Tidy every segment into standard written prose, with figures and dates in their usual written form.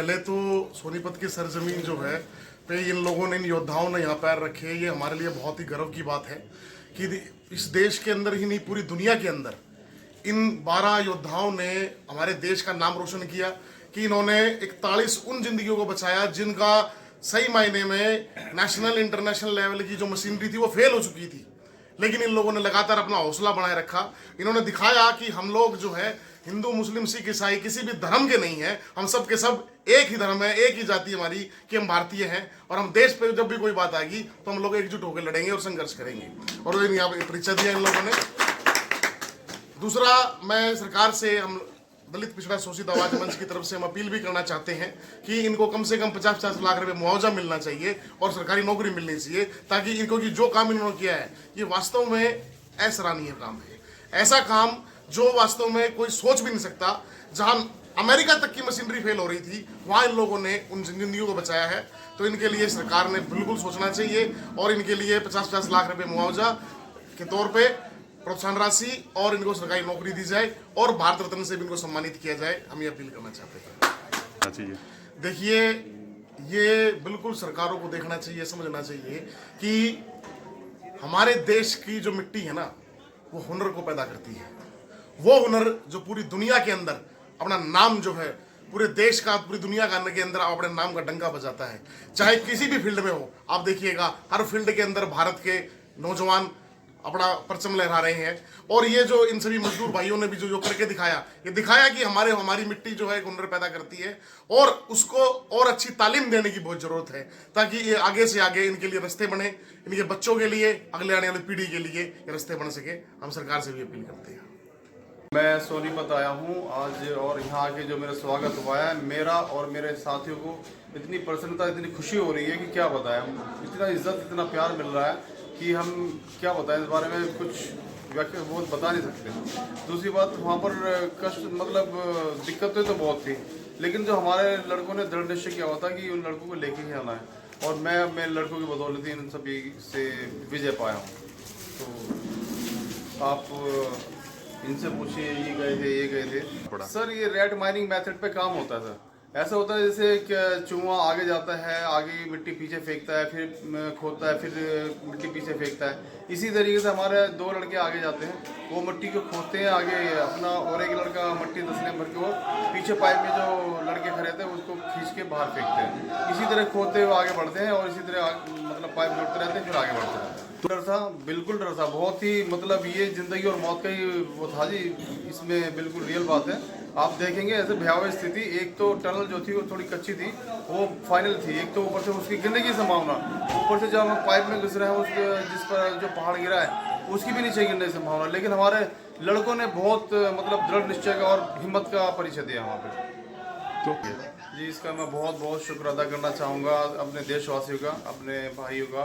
पहले तो सोनीपत की सरजमीन जो है पे इन लोगों ने, इन योद्धाओं ने यहाँ पैर रखे, ये हमारे लिए बहुत ही गर्व की बात है कि इस देश के अंदर ही नहीं, पूरी दुनिया के अंदर इन 12 योद्धाओं ने हमारे देश का नाम रोशन किया कि इन्होंने 41 उन जिंदगियों को बचाया जिनका सही मायने में नेशनल इंटरनेशनल लेवल की जो मशीनरी थी वो फेल हो चुकी थी। लेकिन इन लोगों ने लगातार अपना हौसला बनाए रखा। इन्होंने दिखाया कि हम लोग जो है हिंदू मुस्लिम सिख ईसाई किसी भी धर्म के नहीं है, हम सब के सब एक ही धर्म है, एक ही जाति हमारी कि हम भारतीय हैं। और हम देश पे जब भी कोई बात आएगी तो हम लोग एकजुट होकर लड़ेंगे और संघर्ष करेंगे। और यहाँ पे परिचय दिया इन लोगों ने। दूसरा, मैं सरकार से, हम दलित पिछड़ा शोषित आवाज मंच की तरफ से हम अपील भी करना चाहते हैं कि इनको कम से कम 50-50 लाख रुपए मुआवजा मिलना चाहिए और सरकारी नौकरी मिलनी चाहिए, ताकि इनको की जो काम इन्होंने किया है ये वास्तव में असराहनीय काम है। ऐसा काम जो वास्तव में कोई सोच भी नहीं सकता। जहां अमेरिका तक की मशीनरी फेल हो रही थी, वहां इन लोगों ने उन जिंदगियों को बचाया है। तो इनके लिए सरकार ने बिल्कुल सोचना चाहिए और इनके लिए 50-50 लाख रुपए मुआवजा के तौर पे प्रोत्साहन राशि और इनको सरकारी नौकरी दी जाए और भारत रत्न से भी इनको सम्मानित किया जाए। हम ये अपील करना चाहते हैं। देखिए, ये बिल्कुल सरकारों को देखना चाहिए, समझना चाहिए कि हमारे देश की जो मिट्टी है ना, वो हुनर को पैदा करती है। वो हुनर जो पूरी दुनिया के अंदर अपना नाम जो है, पूरे देश का, पूरी दुनिया का के अंदर अपने नाम का डंका बजाता है, चाहे किसी भी फील्ड में हो। आप देखिएगा हर फील्ड के अंदर भारत के नौजवान अपना परचम लहरा रहे हैं। और ये जो इन सभी मजदूर भाइयों ने भी जो करके दिखाया, ये दिखाया कि हमारी मिट्टी जो है एक हुनर पैदा करती है और उसको और अच्छी तालीम देने की बहुत जरूरत है, ताकि ये आगे से आगे इनके लिए रास्ते बने, इनके बच्चों के लिए, अगले आने वाली पीढ़ी के लिए ये रास्ते बन सके। हम सरकार से भी अपील करते हैं। मैं सोनीपत आया हूँ आज और यहाँ आके जो मेरा स्वागत हुआ है, मेरा और मेरे साथियों को इतनी प्रसन्नता, इतनी खुशी हो रही है कि क्या बताएं। इतना इज्जत, इतना प्यार मिल रहा है कि हम क्या बताएं, इस बारे में कुछ व्याख्या बहुत बता नहीं सकते। दूसरी बात, वहाँ पर कष्ट, मतलब दिक्कतें तो बहुत थी, लेकिन जो हमारे लड़कों ने दृढ़ निश्चय किया हुआ था कि उन लड़कों को लेके ही आना है, और मैं अपने लड़कों की बदौलत इन सभी से विजय पाया हूँ। तो आप इनसे पूछिए, ये गए थे सर। ये रेड माइनिंग मेथड पे काम होता है सर। ऐसा होता है जैसे कि चूहा आगे जाता है, आगे मिट्टी पीछे फेंकता है, फिर खोदता है, फिर मिट्टी पीछे फेंकता है। इसी तरीके से हमारे 2 लड़के आगे जाते हैं, वो मिट्टी को खोदते हैं आगे अपना, और एक लड़का मट्टी तसले भर के वो पीछे पाइप में जो लड़के खड़े थे उसको खींच के बाहर फेंकते हैं। इसी तरह खोदते हुए आगे बढ़ते हैं और इसी तरह मतलब पाइप जोड़ते रहते हैं, फिर आगे बढ़ते रहते हैं। डर था, बिल्कुल डर था, बहुत ही, मतलब ये जिंदगी और मौत का ही वो था जी, इसमें बिल्कुल रियल बात है। आप देखेंगे ऐसे भयावह स्थिति, एक तो टनल जो थी वो थोड़ी कच्ची थी, वो फाइनल थी, एक तो ऊपर से उसकी गिरने की संभावना, ऊपर से जब हम पाइप में घुस रहे हैं उसके जिस पर जो पहाड़ गिरा है उसकी भी नीचे गिरने की संभावना। लेकिन हमारे लड़कों ने बहुत मतलब दृढ़ निश्चय का और हिम्मत का परिचय दिया वहाँ पे। तो जी, इसका मैं बहुत बहुत शुक्र अदा करना चाहूँगा अपने देशवासियों का, अपने भाइयों का,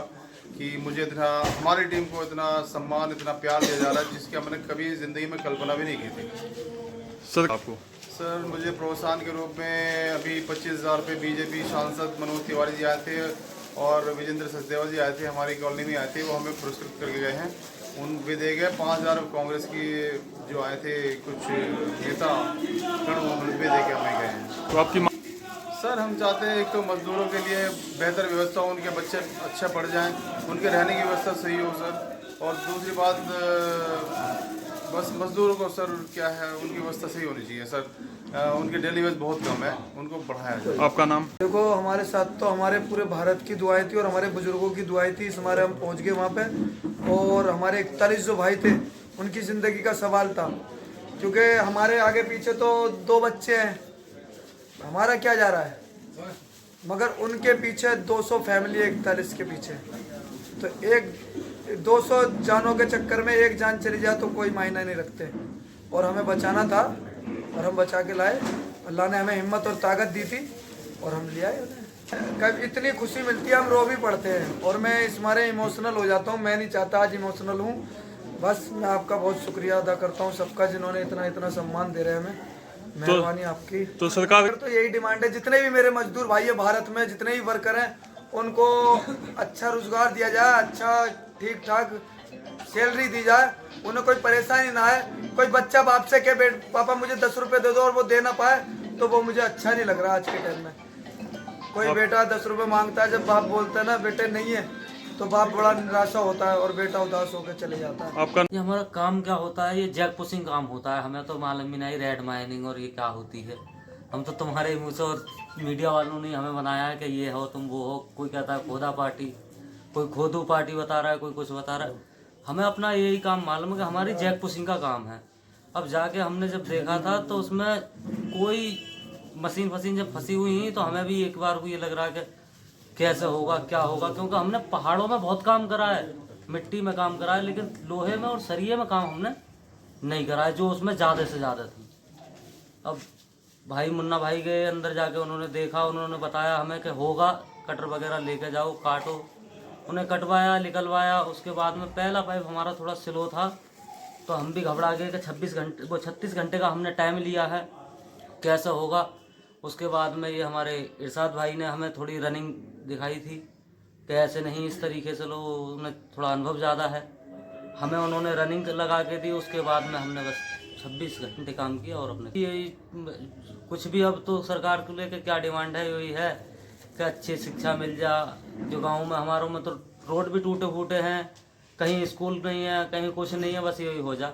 कि मुझे इतना, हमारी टीम को इतना सम्मान, इतना प्यार दिया जा रहा है, जिसकी मैंने कभी ज़िंदगी में कल्पना भी नहीं की थी। सर आपको सर मुझे प्रोत्साहन के रूप में अभी 25,000 रुपये बीजेपी सांसद मनोज तिवारी जी आए थे और विजेंद्र सचदेवा जी आए थे, हमारी कॉलोनी में आए थे, वो हमें पुरस्कृत करके गए हैं। उन भी दे गए 5,000 कांग्रेस की जो आए थे कुछ नेता गण, उन भी दे के हमें गए हैं। तो आपकी सर हम चाहते हैं एक तो मजदूरों के लिए बेहतर व्यवस्था हो, उनके बच्चे अच्छे पढ़ जाएं, उनके रहने की व्यवस्था सही हो सर। और दूसरी बात, बस मजदूरों को सर क्या है, उनकी व्यवस्था सही होनी चाहिए सर। उनके डेली वेज बहुत कम है, उनको बढ़ाया जाए। आपका नाम? देखो, हमारे साथ तो हमारे पूरे भारत की दुआएं थी और हमारे बुजुर्गों की दुआएं थी, इस हमारे हम पहुंच गए वहाँ पे। और हमारे 41 जो भाई थे उनकी ज़िंदगी का सवाल था, क्योंकि हमारे आगे पीछे तो 2 बच्चे हैं, हमारा क्या जा रहा है, मगर उनके पीछे 200 फैमिली है 41 के पीछे। तो एक 200 जानों के चक्कर में एक जान चली जाए तो कोई मायना नहीं रखते, और हमें बचाना था और हम बचा के लाए। अल्लाह ने हमें हिम्मत और ताकत दी थी और हम ले आए उन्हें। कभी इतनी खुशी मिलती है, हम रो भी पड़ते हैं, और मैं इस मारे इमोशनल हो जाता हूँ। मैं नहीं चाहता आज इमोशनल हूँ। बस मैं आपका बहुत शुक्रिया अदा करता हूँ सबका, जिन्होंने इतना सम्मान दे रहे हैं हमें। मेहरबानी आपकी। तो सरकार तो यही डिमांड है, जितने भी मेरे मजदूर भाई है भारत में, जितने भी वर्कर हैं, उनको अच्छा रोजगार दिया जाए, अच्छा ठीक ठाक सैलरी दी जाए, उन्हें कोई परेशानी ना है। कोई बच्चा बाप से कहे पापा मुझे 10 रुपए दे दो और वो दे ना पाए, तो वो मुझे अच्छा नहीं लग रहा आज के टाइम में। कोई बेटा 10 रुपए मांगता है, जब बाप बोलता है ना बेटे नहीं है, तो बाप बड़ा निराशा होता है और बेटा उदास होकर चले जाता है। आपका ये हमारा काम क्या होता है, ये जैक पुशिंग काम होता है। हमें तो मालूम ही नहीं रेड माइनिंग और ये क्या होती है। हम तो तुम्हारे मुँह से और मीडिया वालों ने हमें बनाया है कि ये हो तुम वो हो। कोई कहता है खोदा पार्टी, कोई खोदू पार्टी बता रहा है, कोई कुछ बता रहा है। हमें अपना यही काम मालूम है कि हमारी जैक पुशिंग का काम है। अब जाके हमने जब देखा था तो उसमें कोई मशीन फशीन जब फंसी हुई ही, तो हमें भी एक बार को ये लग रहा है कि कैसे होगा क्या होगा, क्योंकि हमने पहाड़ों में बहुत काम करा है, मिट्टी में काम करा है, लेकिन लोहे में और सरिये में काम हमने नहीं करा है, जो उसमें ज़्यादा से ज़्यादा थी। अब भाई मुन्ना भाई गए अंदर, जाके उन्होंने देखा, उन्होंने बताया हमें कि होगा, कटर वगैरह लेके जाओ काटो। उन्हें कटवाया निकलवाया। उसके बाद में पहला पाइप हमारा थोड़ा स्लो था, तो हम भी घबरा गए कि 36 घंटे का हमने टाइम लिया है, कैसे होगा। उसके बाद में ये हमारे इरशाद भाई ने हमें थोड़ी रनिंग दिखाई थी कि ऐसे नहीं इस तरीके से लो, उन्हें थोड़ा अनुभव ज़्यादा है, हमें उन्होंने रनिंग लगा के दी। उसके बाद में हमने बस 26 घंटे काम किया और अपने यही कुछ भी। अब तो सरकार को लेकर क्या डिमांड है, यही है कि अच्छी शिक्षा मिल जा। जो गाँव में हमारों में तो रोड भी टूटे फूटे हैं, कहीं स्कूल नहीं है, कहीं कुछ नहीं है, बस यही हो जा।